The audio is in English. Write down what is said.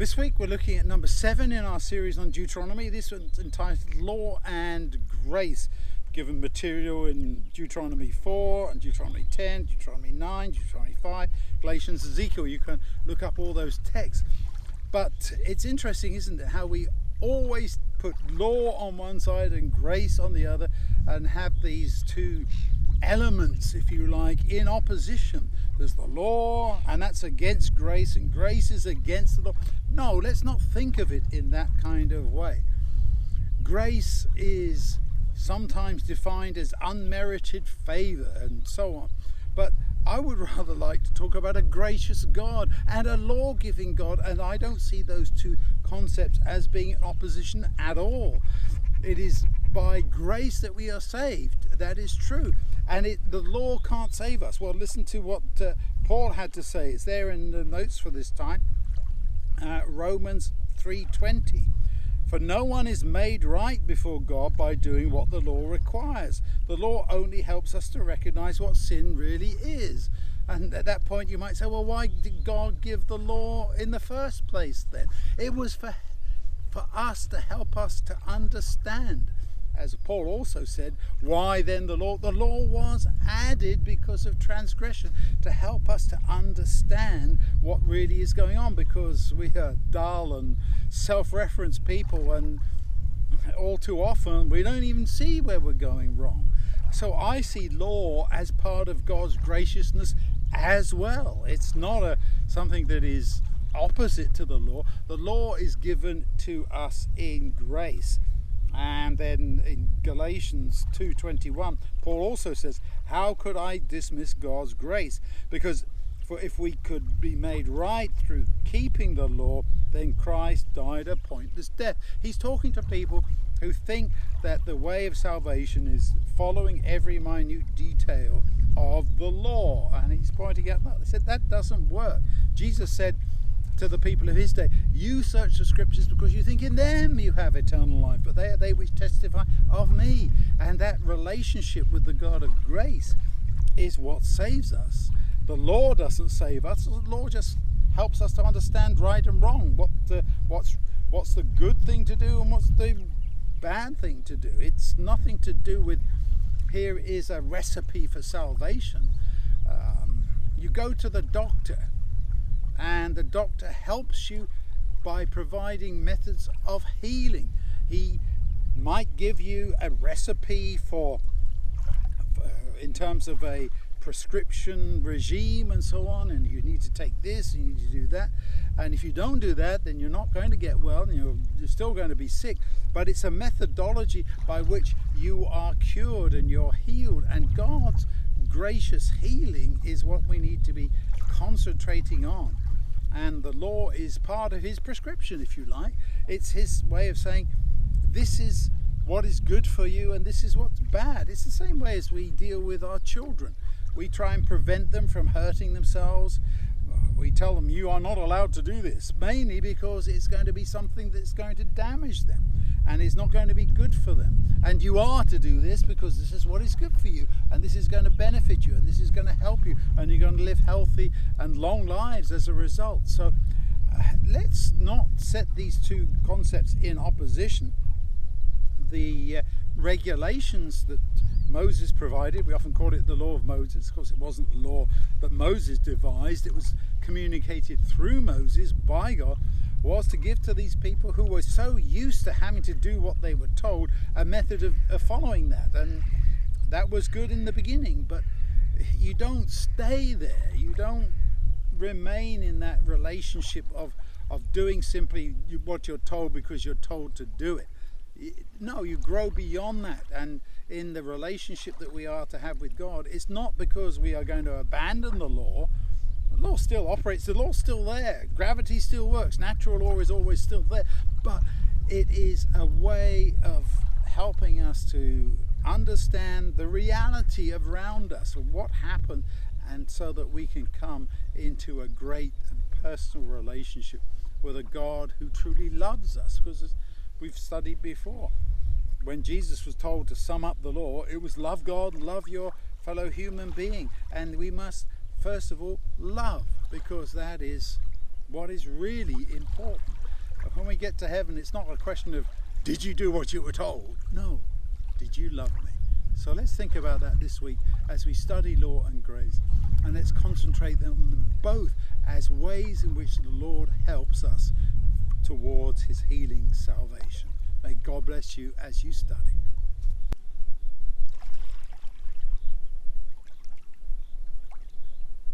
This week we're looking at number 7 in our series on Deuteronomy. This one's entitled Law and Grace, given material in Deuteronomy 4 and Deuteronomy 10, Deuteronomy 9, Deuteronomy 5, Galatians, Ezekiel. You can look up all those texts. But it's interesting, isn't it, how we always put law on one side and grace on the other, and have these two elements, if you like, in opposition. There's the law, and that's against grace, and grace is against the law. No, let's not think of it in that kind of way. Grace is sometimes defined as unmerited favor and so on. But I would rather like to talk about a gracious God and a law-giving God, and I don't see those two concepts as being in opposition at all. It is by grace that we are saved. That is true. And the law can't save us. Well, listen to what Paul had to say. It's there in the notes for this time. Romans 3:20. For no one is made right before God by doing what the law requires. The law only helps us to recognize what sin really is. And at that point you might say, well, why did God give the law in the first place then? It was for us to help us to understand. As Paul also said, why then the law? The law was added because of transgression, to help us to understand what really is going on, because we are dull and self-referenced people, and all too often we don't even see where we're going wrong. So I see law as part of God's graciousness as well. It's not something that is opposite to the law. The law is given to us in grace. And then in Galatians 2:21, Paul also says, how could I dismiss God's grace? Because if we could be made right through keeping the law, then Christ died a pointless death. He's talking to people who think that the way of salvation is following every minute detail of the law. And he's pointing out that. He said that doesn't work. Jesus said to the people of his day, you search the scriptures because you think in them you have eternal life, but they are they which testify of me. And that relationship with the God of grace is what saves us. The law doesn't save us. The law just helps us to understand right and wrong, what's the good thing to do and what's the bad thing to do. It's nothing to do with here is a recipe for salvation. You go to the doctor, and the doctor helps you by providing methods of healing. He might give you a recipe for in terms of a prescription regime and so on, and you need to take this and you need to do that, and if you don't do that, then you're not going to get well, and you're still going to be sick. But it's a methodology by which you are cured and you're healed, and God's gracious healing is what we need to be concentrating on. And the law is part of his prescription, if you like. It's his way of saying, this is what is good for you and this is what's bad. It's the same way as we deal with our children. We try and prevent them from hurting themselves. We tell them, you are not allowed to do this, mainly because it's going to be something that's going to damage them and is not going to be good for them. And you are to do this because this is what is good for you, and this is going to benefit you, and this is going to help you, and you're going to live healthy and long lives as a result. So let's not set these two concepts in opposition. The regulations that Moses provided, we often call it the law of Moses. Of course, it wasn't the law that Moses devised. It was communicated through Moses by God, was to give to these people who were so used to having to do what they were told a method of following that. And that was good in the beginning, but you don't stay there. You don't remain in that relationship of doing simply what you're told because you're told to do it. No, you grow beyond that, and in the relationship that we are to have with God, it's not because we are going to abandon the law. The law still operates, the law's still there, gravity still works, natural law is always still there, but it is a way of helping us to understand the reality around us and what happened, and so that we can come into a great and personal relationship with a God who truly loves us. Because as we've studied before, when Jesus was told to sum up the law, it was love God and love your fellow human being. And we must first of all love, because that is what is really important. But when we get to heaven, it's not a question of, did you do what you were told? No, did you love me? So let's think about that this week as we study law and grace, and let's concentrate on them both as ways in which the Lord helps us towards his healing salvation. May God bless you as you study.